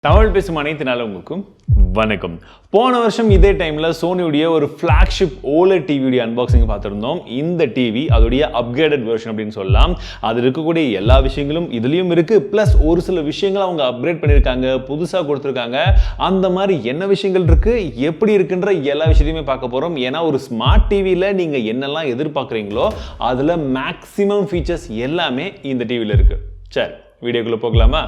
தமிழ் பேசும் அனைத்து நாளுங்களுக்கும் வணக்கம். போன வருஷம் இதே டைம்ல சோனியுடைய ஒரு ஃபிளாக்ஷிப் OLED டிவியுடைய அன்பாக்சிங் பார்த்திருந்தோம். இந்த டிவி அதோடைய அப்கிரேடட் வெர்ஷன் அப்படின்னு சொல்லலாம். அது இருக்கக்கூடிய எல்லா விஷயங்களும் இதுலயும் இருக்கு. பிளஸ் ஒரு சில விஷயங்களை அவங்க அப்கிரேட் பண்ணியிருக்காங்க, புதுசாக கொடுத்துருக்காங்க. அந்த மாதிரி என்ன விஷயங்கள் இருக்கு, எப்படி இருக்குன்ற எல்லா விஷயத்தையுமே பார்க்க போறோம். ஏன்னா ஒரு ஸ்மார்ட் டிவியில் நீங்க என்னெல்லாம் எதிர்பார்க்குறீங்களோ அதுல மேக்ஸிமம் ஃபீச்சர்ஸ் எல்லாமே இந்த டிவியில் இருக்கு. சரி, வீடியோக்குள்ள போகலாமா?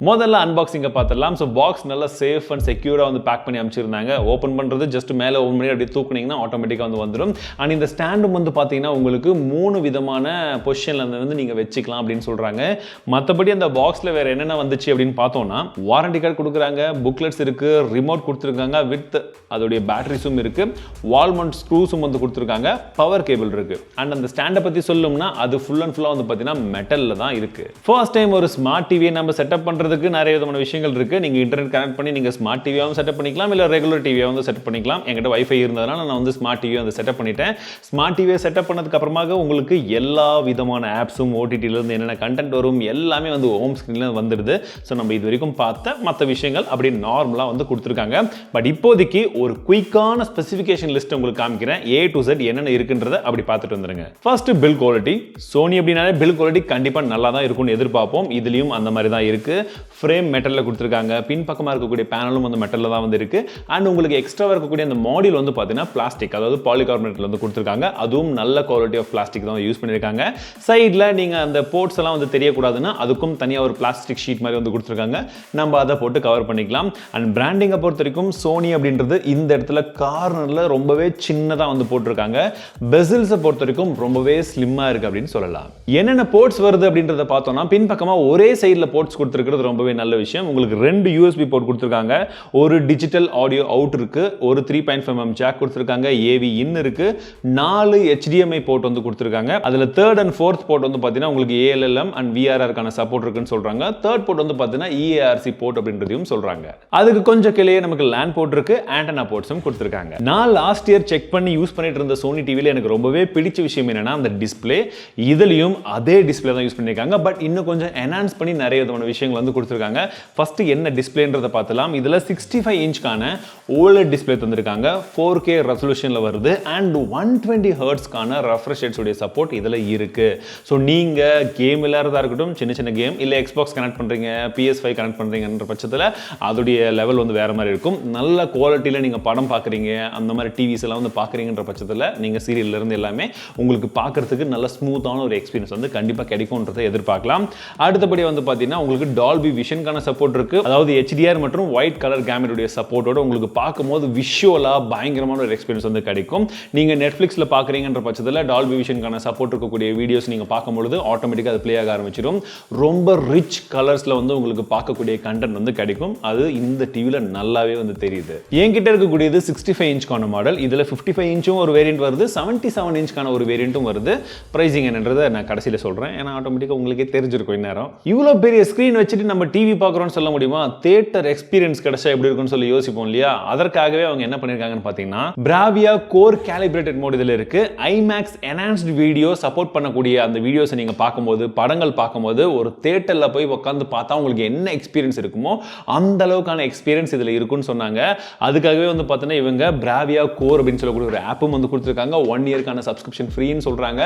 முதல்ல அன்பாக்சிங்கை பார்த்துடலாம். ஸோ பாக்ஸ் நல்லா சேஃப் அண்ட் செக்யூராக வந்து பேக் பண்ணி அமைச்சிருந்தாங்க. ஓப்பன் பண்ணுறது ஜஸ்ட் மேலே ஓப்பன் பண்ணி அப்படியே தூக்குனீங்கன்னா ஆட்டோமேட்டிக்காக வந்து வந்துடும். அண்ட் இந்த ஸ்டாண்டும் வந்து பார்த்தீங்கன்னா உங்களுக்கு 3 விதமான பொசிஷனில் வந்து நீங்கள் வச்சுக்கலாம் அப்படின்னு சொல்கிறாங்க. மற்றபடி அந்த பாக்ஸில் வேறு என்னென்ன வந்துச்சு அப்படின்னு பார்த்தோம்னா, வாரண்டி கார்டு கொடுக்குறாங்க, புக்லெட்ஸ் இருக்குது, ரிமோட் கொடுத்துருக்காங்க, வித் அதோடைய பேட்டரிஸும் இருக்குது, வால் மவுண்ட் ஸ்க்ரூஸும் வந்து கொடுத்துருக்காங்க, பவர் கேபிள் இருக்குது. அண்ட் அந்த ஸ்டாண்டை பற்றி சொல்லணும்னா அது ஃபுல் அண்ட் ஃபுல்லாக வந்து பார்த்தீங்கன்னா மெட்டலில் தான் இருக்குது. ஃபர்ஸ்ட் டைம் ஒரு ஸ்மார்ட் டிவியை நம்ம செட்டப் பண்ணுறது நிறைய விதமான விஷயங்கள் இருக்கு. நீங்க இன்டர்நெட் கனெக்ட் பண்ணி நீங்க ஸ்மார்ட் டிவியாவும் செட்டப் பண்ணிக்கலாம், இல்ல ரெகுலர் டிவியா வந்து செட்டப் பண்ணிக்கலாம். என்கிட்ட வைஃபை இருந்ததனால நான் வந்து ஸ்மார்ட் டிவியை வந்து செட்டப் பண்ணிட்டேன். ஸ்மார்ட் டிவியை செட்டப் பண்ணதுக்கு அப்புறமாக உங்களுக்கு எல்லா விதமான ஆப்ஸும் ஓடிடில இருந்து என்னென்ன கண்டென்ட் வரும் எல்லாமே வந்து ஹோம் ஸ்கிரீன்ல வந்துடுது. ஸோ நம்ம இது வரைக்கும் பார்த்த மற்ற விஷயங்கள் அப்படி நார்மலா வந்து கொடுத்துருக்காங்க. பட் இப்போதைக்கு ஒரு குயிக்கான ஸ்பெசிஃபிகேஷன் லிஸ்ட் உங்களுக்கு காமிக்கிறேன். A to Z என்னென்ன இருக்குன்றத அப்படி பார்த்துட்டு வந்துருங்க. First bill quality. சோனி அப்படின்னாலே பில் குவாலிட்டி கண்டிப்பா நல்லா தான் இருக்கும்னு எதிர்பார்ப்போம். இதுலயும் அந்த மாதிரி தான் இருக்கு. ஃப்ரேம் மெட்டலில் கொடுத்துருக்காங்க. பின் பக்கமாக இருக்கக்கூடிய பேனலும் வந்து மெட்டலில் தான் வந்து இருக்கு. அண்ட் உங்களுக்கு எக்ஸ்ட்ராவாக இருக்கக்கூடிய அந்த மாடியூல் வந்து பார்த்தீங்கன்னா பிளாஸ்டிக், அதாவது பாலிகார்பனேட்டில் வந்து கொடுத்துருக்காங்க. அதுவும் நல்ல குவாலிட்டி ஆஃப் பிளாஸ்டிக் தான் யூஸ் பண்ணியிருக்காங்க. சைடில் நீங்கள் அந்த போர்ட்ஸ் எல்லாம் வந்து தெரியக்கூடாதுன்னா அதுக்கும் தனியாக ஒரு பிளாஸ்டிக் ஷீட் மாதிரி வந்து கொடுத்துருக்காங்க. நம்ம அதை போட்டு கவர் பண்ணிக்கலாம். அண்ட் பிராண்டிங்கை பொறுத்த வரைக்கும் சோனி அப்படின்றது இந்த இடத்துல கார்னரில் ரொம்பவே சின்னதாக வந்து போட்டிருக்காங்க. பெசில்ஸை பொறுத்த வரைக்கும் ரொம்பவே ஸ்லிம்மாக இருக்கு அப்படின்னு சொல்லலாம். என்னென்ன போர்ட்ஸ் வருது அப்படின்றத பார்த்தோம்னா, பின் பக்கமாக ஒரே சைடில் போர்ட்ஸ் கொடுத்துருக்கிறது ரொம்பவே நல்ல விஷயம். உங்களுக்கு 2 USB போர்ட் கொடுத்திருக்காங்க, ஒரு டிஜிட்டல் ஆடியோ அவுட் இருக்கு, ஒரு 3.5mm ஜாக் கொடுத்திருக்காங்க, AV இன் இருக்கு, 4 HDMI போர்ட் வந்து கொடுத்திருக்காங்க. அதுல 3rd and 4th போர்ட் வந்து பாத்தீங்கன்னா உங்களுக்கு ALLM and VRR கான சப்போர்ட் இருக்குன்னு சொல்றாங்க. 3rd போர்ட் வந்து பாத்தீங்கன்னா EARC போர்ட் அப்படின்றதையும் சொல்றாங்க. அதுக்கு கொஞ்சம் கீழே நமக்கு LAN போர்ட் இருக்கு, ஆண்டனா போர்ட்ஸும் கொடுத்திருக்காங்க. நான் லாஸ்ட் இயர் செக் பண்ணி யூஸ் பண்ணிட்டு இருந்த சோனி டிவில எனக்கு ரொம்பவே பிடிச்ச விஷயம் என்னன்னா அந்த டிஸ்ப்ளே. இதுலயும் அதே டிஸ்ப்ளே தான் யூஸ் பண்ணிருக்காங்க. பட் இன்னும் கொஞ்சம் என்ஹான்ஸ் பண்ணி நிறைய விதமான விஷயங்கள் வந்து கொடுத்திருக்காங்க. ஃபர்ஸ்ட் என்ன டிஸ்ப்ளேன்றத பார்த்தலாம். இதுல 65 இன்ச்கான OLED டிஸ்ப்ளே தந்திருக்காங்க. 4K ரெசல்யூஷன்ல வருது. அண்ட் 120 ஹெர்ட்ஸ்கான ரெஃப்ரெஷ் ரேட்ஸ் உடைய சப்போர்ட் இதுல இருக்கு. ஸோ நீங்க கேம் விளையாடுறதா இருக்கட்டும், சின்ன சின்ன கேம், இல்ல எக்ஸ்பாக்ஸ் கனெக்ட் பண்றீங்க, PS5 கனெக்ட் பண்றீங்கன்ற பட்சத்தில் அதோடைய லெவல் வந்து வேற மாதிரி இருக்கும். நல்ல குவாலிட்டியில நீங்க படம் பார்க்குறீங்க, அந்த மாதிரி டிவிஸ் எல்லாம் வந்து பார்க்குறீங்கன்ற பட்சத்தில் நீங்க சீரியல்ல இருந்து எல்லாமே உங்களுக்கு பார்க்கறதுக்கு நல்ல ஸ்மூத்தான ஒரு எக்ஸ்பீரியன்ஸ் வந்து கண்டிப்பா கிடைக்கும்ன்றதை எதிர்பார்க்கலாம். அடுத்தபடி வந்து பார்த்தீங்கன்னா உங்களுக்கு டால்பி விஷன்கான சப்போர்ட் இருக்கு. அதாவது HDR மற்றும் ஒயிட் கலர் கேமரோட சப்போர்ட்டோட உங்களுக்கு பார்க்கும்போது விஷுவலா பயங்கரமான ஒரு எக்ஸ்பீரியன்ஸ் வந்து கிடைக்கும். நீங்க நெட்ஃபிளிக்ஸ்ல பார்க்குறீங்கன்ற பட்சத்தில் டால்பி விஷன்கான சப்போர்ட் இருக்கக்கூடிய வீடியோஸ் நீங்க பார்க்கும்போது ஆட்டோமேட்டிக்காக அது ப்ளே ஆக ஆரம்பிச்சிடும். ரொம்ப ரிச் கலர்ஸ்ல வந்து உங்களுக்கு பார்க்கக்கூடிய கண்டென்ட் வந்து கிடைக்கும். அது இந்த டிவில நல்லாவே வந்து தெரியுது. என்கிட்ட இருக்கக்கூடியது 65 இன்ச்கான மாடல். இதுல 55 இன்ச்சும் ஒரு வேரியன்ட் வருது, 77 இன்ச்கான ஒரு வேரியன்ட்டும் வருது. பிரைசிங் என்னன்றதை நான் கடைசியில சொல்றேன். ஏன்னா ஆட்டோமேட்டிக்கா உங்களுக்கே தெரிஞ்சிருக்கும் இந்நேரம். இவ்வளவு பெரிய ஸ்கிரீன் வச்சுட்டு நம்ம டிவி பார்க்குறோம்னு சொல்ல முடியுமா? தியேட்டர் எக்ஸ்பீரியன்ஸ் கிடைச்சா எப்படி இருக்கும்னு சொல்லி யோசிப்போம் இல்லையா? அதற்காகவே அவங்க என்ன பண்ணிருக்காங்கன்னு பார்த்தீங்கன்னா, Bravia Core Calibrated மோட் இதுல இருக்கு. IMAX Enhanced வீடியோ சப்போர்ட் பண்ணக்கூடிய அந்த வீடியோஸை நீங்க பார்க்கும்போது, படங்கள் பார்க்கும்போது ஒரு தியேட்டர்ல போய் உட்கார்ந்து பார்த்தா உங்களுக்கு என்ன எக்ஸ்பீரியன்ஸ் இருக்குமோ அந்த அளவுக்கான எக்ஸ்பீரியன்ஸ் இதுல இருக்குன்னு சொன்னாங்க. அதுக்காகவே வந்து பார்த்தீங்கன்னா இவங்க Bravia Core அப்படின்னு சொல்லக்கூடிய ஒரு ஆப்பும் வந்து கொடுத்துருக்காங்க. 1 இயர்க்கான சப்ஸ்கிரிப்ஷன் ஃப்ரீன்னு சொல்றாங்க.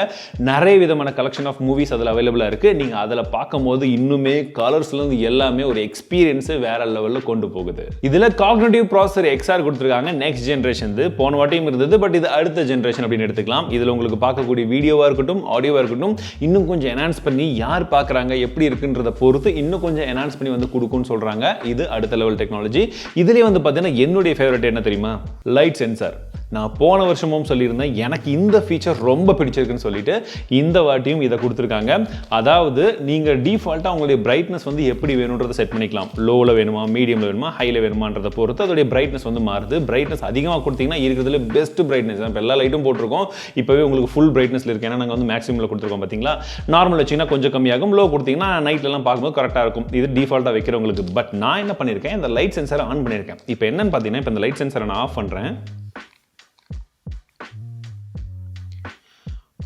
நிறைய விதமான கலெக்ஷன் ஆஃப் மூவிஸ் அதுல அவைலபிளா இருக்கு. நீங்க அதுல பார்க்கும்போது இன்னுமே கலர்ஸ்ல இருந்து எல்லாமே ஒரு எக்ஸ்பீரியன்ஸ் வேற லெவல்ல கொண்டு போகுது. இதுல காக்னிட்டிவ் ப்ராசஸர் XR கொடுத்திருக்காங்க. Next generation. போன வாட்டியும் இருந்தது, பட் இது அடுத்த ஜெனரேஷன் அப்படின்னு எடுத்துக்கலாம். இதுல உங்களுக்கு பார்க்கக்கூடிய வீடியோவா இருக்கட்டும், ஆடியோவா இருக்கட்டும், இன்னும் கொஞ்சம் என்ஹான்ஸ் பண்ணி யார் பார்க்கறாங்க எப்படி இருக்குன்றத பொறுத்து இன்னும் கொஞ்சம் என்ஹான்ஸ் பண்ணி வந்து கொடுக்கும்னு சொல்றாங்க. இது அடுத்த லெவல் டெக்னாலஜி. இதுலயே வந்து பார்த்தீங்கன்னா என்னுடைய ஃபேவரட் என்ன தெரியுமா? Light sensor. நான் போன வருஷமும் சொல்லியிருந்தேன் எனக்கு இந்த ஃபீச்சர் ரொம்ப பிடிச்சிருக்குன்னு சொல்லிட்டு இந்த வாட்டியும் இதை கொடுத்துருக்காங்க. அதாவது நீங்க டிஃபால்ட்டா உங்களுடைய பிரைட்னஸ் வந்து எப்படி வேணும்ன்றதை செட் பண்ணிக்கலாம். லோவில் வேணுமா, மீடியமில் வேணுமா, ஹையில் வேணுமான்றதை பொறுத்து அதோடைய பிரைட்னஸ் வந்து மாறுது. பிரைட்னஸ் அதிகமாக கொடுத்தீங்கன்னா இருக்கிறதுல பெஸ்ட் பிரைட்னஸ். இப்போ எல்லா லைட்டும் போட்டிருக்கோம். இப்போவே உங்களுக்கு ஃபுல் பிரைட்னஸ்ல இருக்கு. ஏன்னா நாங்கள் வந்து மேக்ஸிமில் கொடுத்துருக்கோம் பார்த்தீங்களா. நார்மல் வச்சிங்கன்னா கொஞ்சம் கம்மியாகும், லோ கொடுத்தீங்கன்னா நைட்லலாம் பார்க்கும்போது கரெக்டாக இருக்கும். இது டிஃபால்ட்டாக வைக்கிறவங்களுக்கு. பட் நான் என்ன பண்ணியிருக்கேன், இந்த லைட் சென்சாரை ஆன் பண்ணியிருக்கேன். இப்போ என்னன்னு பார்த்தீங்கன்னா, இப்போ இந்த லைட் சென்சாரை நான் ஆஃப் பண்ணுறேன்.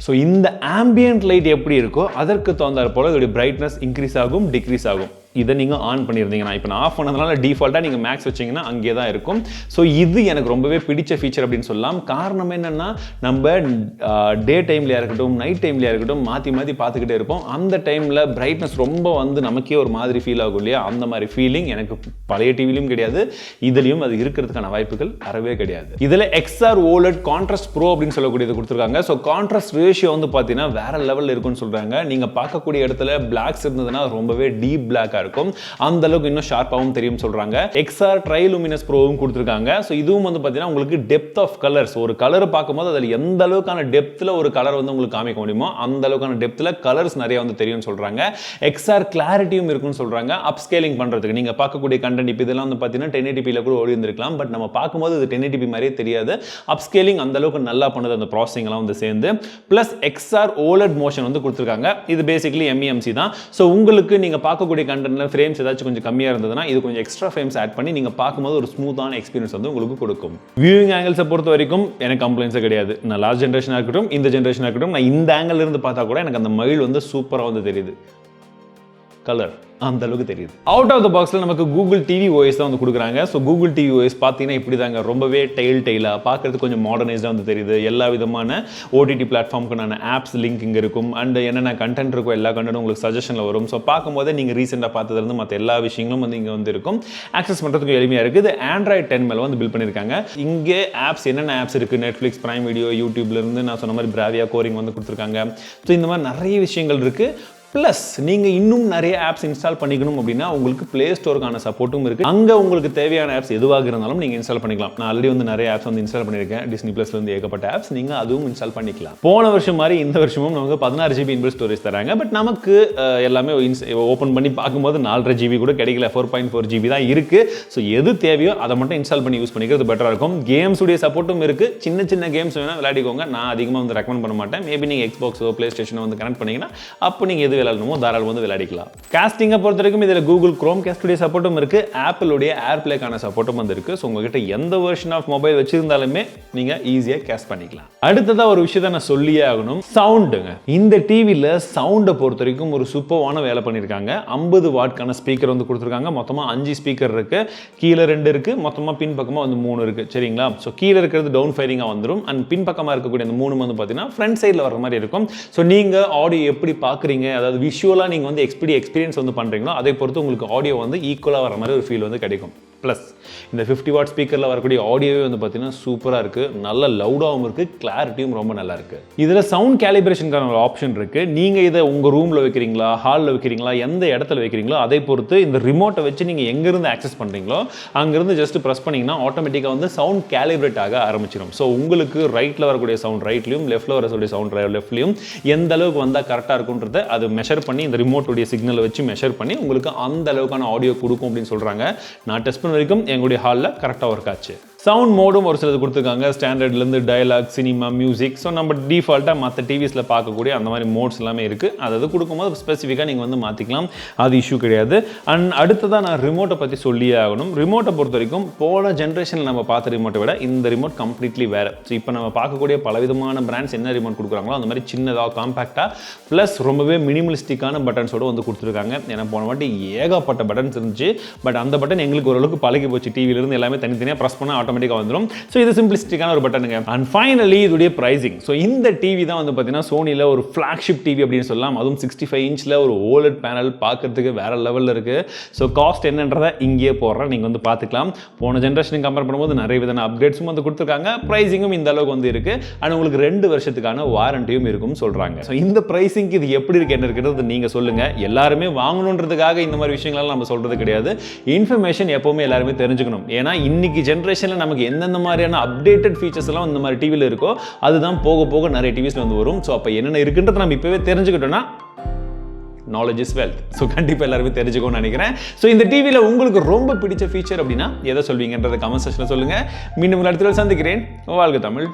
ஸோ இந்த ஆம்பியன்ட் லைட் எப்படி இருக்கோ அதற்கு தகுந்தாற் போல இதோடைய பிரைட்னஸ் இன்க்ரீஸ் ஆகும், டிக்ரீஸ் ஆகும். இதை நீங்கள் ஆன் பண்ணியிருந்தீங்கன்னா, இப்போ நான் ஆஃப் பண்ணதுனால டிஃபால்ட்டாக நீங்கள் மேக்ஸ் வச்சிங்கன்னா அங்கே தான் இருக்கும். ஸோ இது எனக்கு ரொம்பவே பிடிச்ச ஃபீச்சர் அப்படின்னு சொல்லலாம். காரணம் என்னென்னா, நம்ம டே டைம்லையாக இருக்கட்டும், நைட் டைம்லையாக இருக்கட்டும், மாற்றி மாற்றி பார்த்துக்கிட்டே இருப்போம். அந்த டைமில் பிரைட்னஸ் ரொம்ப வந்து நமக்கே ஒரு மாதிரி ஃபீல் ஆகும் இல்லையா? அந்த மாதிரி ஃபீலிங் எனக்கு பழைய டிவிலையும் கிடையாது, இதுலேயும் அது இருக்கிறதுக்கான வாய்ப்புகள் அறவே கிடையாது. இதில் XR OLED கான்ட்ராஸ்ட் ப்ரோ அப்படின்னு சொல்லக்கூடியது கொடுத்துருக்காங்க. ஸோ கான்ட்ராஸ்ட் ரேஷியோ வந்து பார்த்தீங்கன்னா வேற லெவலில் இருக்குன்னு சொல்கிறாங்க. நீங்கள் பார்க்கக்கூடிய இடத்துல பிளாக்ஸ் இருந்ததுன்னா ரொம்பவே டீப் பிளாக்காக இருக்கும், அந்த அளவுக்கு இன்னும் ஷார்ப்பாகவும் தெரியும் சொல்றாங்க. XR ட்ரைலுமினஸ் ப்ரோவும் கொடுத்திருக்காங்க. சோ இதுவும் வந்து பாத்தீங்கன்னா உங்களுக்கு டெப்த் ஆஃப் கலர்ஸ், ஒரு கலர் பார்க்கும்போது அதுல எந்த அளவுக்கான டெப்த்ல ஒரு கலர் வந்து உங்களுக்கு காமிக்க முடியுமோ அந்த அளவுக்கான டெப்த்ல கலர்ஸ் நிறைய வந்து தெரியும் சொல்றாங்க. XR கிளாரிட்டியும் இருக்குன்னு சொல்றாங்க. அப்ஸ்கேலிங் பண்றதுக்கு நீங்க பார்க்கக்கூடிய கண்டென்ட் இப்போ இதெல்லாம் வந்து பாத்தீங்கன்னா 1080p ல கூட ஓடி வந்திருக்கலாம், பட் நம்ம பார்க்கும்போது இது 1080p மாதிரியே தெரியாது. அப்ஸ்கேலிங் அந்த அளவுக்கு நல்லா பண்ணுது அந்த ப்ராசஸிங் எல்லாம் வந்து சேர்ந்து. பிளஸ் XR OLED மோஷன் வந்து கொடுத்திருக்காங்க. இது பேசிக்கலி MEMC தான். சோ உங்களுக்கு நீங்க பார்க்கக்கூடிய கண்டென்ட் ஃப்ரேம்ஸ் ஏதாச்சும் கொஞ்சம் கம்மியா இருந்ததுன்னா இது கொஞ்சம் எக்ஸ்ட்ரா ஃப்ரேம்ஸ் ஆட் பண்ணி நீங்க பார்க்கும்போது ஒரு ஸ்மூத்தான எக்ஸ்பீரியன்ஸ் வந்து உங்களுக்கு கொடுக்கும். வியூவிங் ஆங்கிள்ஸை பொறுத்த வரைக்கும் எனக்கு கம்ப்ளைண்ட்ஸே கிடையாது. நான் லாஸ்ட் ஜென்ரேஷனாக இருக்கட்டும், இந்த ஜென்ரேஷனாக இருக்கட்டும், நான் இந்த ஆங்கிள் இருந்து பார்த்தா கூட எனக்கு அந்த மயில் வந்து சூப்பராக வந்து தெரியுது. கலர் அந்த அளவுக்கு தெரியுது. அவுட் ஆஃப் த பாக்ஸ்ல நமக்கு கூகுள் டிவி ஓஎஸ் தான் வந்து கொடுக்குறாங்க. ஸோ கூகுள் டிவி ஓஎஸ் பார்த்தீங்கன்னா இப்படி தாங்க, ரொம்பவே டெய்லாக பார்க்கறதுக்கு கொஞ்சம் மாடர்னைஸ்டாக வந்து தெரியுது. எல்லா விதமான ஓடிடி பிளாட்ஃபார்முக்கான ஆப்ஸ் லிங்க் இங்கே இருக்கும். அண்ட் என்னென்ன கண்டென்ட் இருக்கோ எல்லா கண்டென்ட்டும் உங்களுக்கு சஜஷனில் வரும். ஸோ பார்க்கும்போதே நீங்கள் ரீசெண்டாக பார்த்ததுலேருந்து மற்ற எல்லா விஷயங்களும் வந்து இங்கே வந்து இருக்கும். ஆக்சஸ் பண்ணுறதுக்கு எளிமையாக இருக்குது. Android 10 மேலே வந்து பில்ட் பண்ணியிருக்காங்க. இங்கே ஆப்ஸ் என்னென்ன ஆப்ஸ் இருக்குது, நெட்ஃப்ளிக்ஸ், பிரைம் வீடியோ, யூடியூப்லேருந்து நான் சொன்ன மாதிரி பிராவியா கோரிங் வந்து கொடுத்துருக்காங்க. ஸோ இந்த மாதிரி நிறைய விஷயங்கள் இருக்குது. ப்ளஸ் நீங்கள் இன்னும் நிறைய ஆப்ஸ் இன்ஸ்டால் பண்ணிக்கணும் அப்படின்னா உங்களுக்கு ப்ளே ஸ்டோருக்கான சப்போர்ட்டும் இருக்குது. அங்கே உங்களுக்கு தேவையான ஆப்ஸ் எதுவாக இருந்தாலும் நீங்கள் இன்ஸ்டால் பண்ணிக்கலாம். நான் ஆல்ரெடி வந்து நிறைய ஆப்ஸ் வந்து இன்ஸ்டால் பண்ணியிருக்கேன். டிஸ்னி ப்ளஸ்ல இருந்து ஏகப்பட்ட ஆப்ஸ் நீங்கள் அதுவும் இன்ஸ்டால் பண்ணிக்கலாம். போன வருஷம் மாதிரி இந்த வருஷமும் நமக்கு 16 GB இன்பில்ட் ஸ்டோரேஜ் தராங்க. பட் நமக்கு எல்லாமே ஓப்பன் பண்ணி பார்க்கும்போது 4.5 GB கூட கிடைக்கல, 4.4 GB தான் இருக்குது. ஸோ எது தேவையோ அதை மட்டும் இன்ஸ்டால் பண்ணி யூஸ் பண்ணிக்கிறது பெட்டராக இருக்கும். கேம்ஸ் உடைய சப்போர்ட்டும் இருக்குது. சின்ன சின்ன கேம்ஸ் வேணால் விளையாடிக்கோங்க. நான் அதிகமாக வந்து ரெக்கமெண்ட் பண்ண மாட்டேன். மேபி நீங்கள் எக்ஸ்பாக்ஸோ பிளே ஸ்டேஷனோ வந்து கனெக்ட் பண்ணிங்கன்னா அப்போ நீங்கள் எது விளையாடணுமோ தாராளமாக வந்து விளையாடிக்கலாம். காஸ்டிங்கை பொறுத்த வரைக்கும் இதில் கூகுள் குரோம் காஸ்டுடைய சப்போர்ட்டும் இருக்கு, ஆப்பிளுடைய ஏர்பிளேக்கான சப்போர்ட்டும் வந்து இருக்கு. ஸோ உங்ககிட்ட எந்த வெர்ஷன் ஆஃப் மொபைல் வச்சிருந்தாலுமே நீங்க ஈஸியாக கேஸ்ட் பண்ணிக்கலாம். அடுத்ததா ஒரு விஷயத்தை நான் சொல்லியே ஆகணும், சவுண்டுங்க. இந்த டிவியில் சவுண்டை பொறுத்த வரைக்கும் ஒரு சூப்பரான வேலை பண்ணியிருக்காங்க. 50 வாட்கான ஸ்பீக்கர் வந்து கொடுத்துருக்காங்க. மொத்தமாக 5 ஸ்பீக்கர் இருக்கு, கீழே 2 இருக்கு, மொத்தமாக பின் பக்கமாக வந்து 3 இருக்கு. சரிங்களா? ஸோ கீழே இருக்கிறது டவுன் ஃபயரிங்காக வந்துடும். அண்ட் பின் பக்கமாக இருக்கக்கூடிய அந்த 3 வந்து பார்த்தீங்கன்னா ஃப்ரண்ட் சைடில் வர மாதிரி இருக்கும். ஸோ நீங்கள் ஆடியோ எப்படி பார்க்குறீங்க, அதாவது விஷுவலாக நீங்கள் வந்து எக்ஸ்பீரியன்ஸ் வந்து பண்றீங்களோ அதை பொறுத்து உங்களுக்கு ஆடியோ வந்து ஈக்குவலாக வர மாதிரி ஒரு ஃபீல் வந்து கிடைக்கும். ப்ளஸ் இந்த 50 வாட் ஸ்பீக்கரில் வரக்கூடிய ஆடியோவே வந்து பார்த்தீங்கன்னா சூப்பராக இருக்குது, நல்ல லவுடாகவும் இருக்குது, கிளாரிட்டியும் ரொம்ப நல்லா இருக்குது. இதில் சவுண்ட் கேலிப்ரேஷனுக்கான ஒரு ஆப்ஷன் இருக்குது. நீங்கள் இதை உங்கள் ரூமில் வைக்கிறீங்களா, ஹாலில் வைக்கிறீங்களா, எந்த இடத்துல வைக்கிறீங்களோ அதை பொறுத்து இந்த ரிமோட்டை வச்சு நீங்கள் எங்கேருந்து ஆக்சஸ் பண்ணுறீங்களோ அங்கேருந்து ஜஸ்ட் ப்ரெஸ் பண்ணிங்கன்னா ஆட்டோமேட்டிக்காக வந்து சவுண்ட் கேலிப்ரேட் ஆக ஆரம்பிச்சிடும். ஸோ உங்களுக்கு ரைட்டில் வரக்கூடிய சவுண்ட் ரைட்லையும், லெஃப்ட்டில் வரக்கூடிய சவுண்ட் லெஃப்ட்லையும் எந்த அளவுக்கு வந்தால் கரெக்டாக இருக்குன்றதை அது மெஷர் பண்ணி இந்த ரிமோட்டுடைய சிக்னலை வச்சு மெஷர் பண்ணி உங்களுக்கு அந்த அளவுக்கான ஆடியோ கொடுக்கும் அப்படின்னு சொல்கிறாங்க. நான் டெஸ்ட் வரைக்கும் எங்களுடைய ஹாலில் கரெக்டாக ஒர்க் ஆச்சு. சவுண்ட் மோடும் ஒரு சிலது கொடுத்துருக்காங்க. ஸ்டாண்டர்ட்லேருந்து டயலாக், சினிமா, மியூசிக். ஸோ நம்ம டிஃபால்ட்டாக மற்ற டிவிஸில் பார்க்கக்கூடிய அந்த மாதிரி மோட்ஸ் எல்லாமே இருக்குது. அதாவது கொடுக்கும்போது ஸ்பெசிஃபிக்காக நீங்கள் வந்து மாற்றிக்கலாம், அது இஷ்யூ கிடையாது. அண்ட் அடுத்ததாக நான் ரிமோட்டை பற்றி சொல்லியே ஆகணும். ரிமோட்டை பொறுத்த வரைக்கும் போன ஜென்ரேஷனில் நம்ம பார்த்த ரிமோட்டை விட இந்த ரிமோட் கம்ப்ளீட்லி வேறு. ஸோ இப்போ நம்ம பார்க்கக்கூடிய பலவிதமான பிராண்ட்ஸ் என்ன ரிமோட் கொடுக்குறாங்களோ அந்த மாதிரி சின்னதாக, காம்பேக்டாக, ப்ளஸ் ரொம்பவே மினிமலிஸ்டிக்கான பட்டன்ஸோடு வந்து கொடுத்துருக்காங்க. ஏன்னா போன வாட்டி ஏகப்பட்ட பட்டன்ஸ் இருந்துச்சு. பட் அந்த பட்டன் எங்களுக்கு ஓரளவுக்கு பழகி போச்சு. டிவியிலிருந்து எல்லாமே தனித்தனியாக ப்ரெஸ் பண்ணால் ஆட்டோமேட்டிக்காக வந்துடும். ஸோ இது சிம்பிளிஸ்டிக்கான ஒரு பட்டனுங்க. அண்ட் ஃபைனலி இதுடைய பிரைசிங். ஸோ இந்த டிவி தான் வந்து பார்த்தீங்கன்னா சோனியில் ஒரு ஃப்ளாக்ஷிப் டிவி அப்படின்னு சொல்லலாம். அதுவும் 65 இன்ச்சில் ஒரு OLED பேனல் பார்க்கறதுக்கு வேற லெவலில் இருக்குது. ஸோ காஸ்ட் என்னன்றதை இங்கேயே போடுறேன், நீங்கள் வந்து பார்த்துக்கலாம். போன ஜென்ரேஷனுக்கு கம்பேர் பண்ணும்போது நிறைய விதமான அப்டேட்ஸும் வந்து கொடுத்துருக்காங்க. ப்ரைசிங்கும் இந்த அளவுக்கு வந்து இருக்குது. அண்ட் உங்களுக்கு 2 வருஷத்துக்கான வாரண்டியும் இருக்கும்னு சொல்கிறாங்க. ஸோ இந்த ப்ரைசிங்க்கு இது எப்படி இருக்குது, என்ன இருக்கிறது நீங்கள் சொல்லுங்கள். எல்லாருமே வாங்கணுன்றதுக்காக இந்த மாதிரி விஷயங்கள்லாம் நம்ம சொல்கிறது கிடையாது. இன்ஃபர்மேஷன் எப்போவுமே எல்லாருமே தெரிஞ்சுக்கணும். ஏன்னா இன்னைக்கு ஜென்ரேஷனில் நமக்கு எந்தெந்த மாதிரியான அப்டேட்டட் ஃபீச்சர்ஸ் எல்லாம் இந்த மாதிரி டிவியில் இருக்கோ அதுதான் போக போக நிறைய டிவிஸ்ல வந்து வரும். ஸோ அப்போ என்னென்ன இருக்குன்றதை நம்ம இப்போவே தெரிஞ்சுக்கிட்டோம்னா நாலேஜ் இஸ் வெல்த். ஸோ கண்டிப்பாக எல்லாருமே தெரிஞ்சுக்கணும்னு நினைக்கிறேன். ஸோ இந்த டிவியில் உங்களுக்கு ரொம்ப பிடிச்ச ஃபீச்சர் அப்படின்னா எதை சொல்வீங்கன்றதை கமெண்ட் செக்ஷனில் சொல்லுங்கள். மீண்டும் அடுத்த சந்திக்கிறேன். வாழ்க தமிழ்.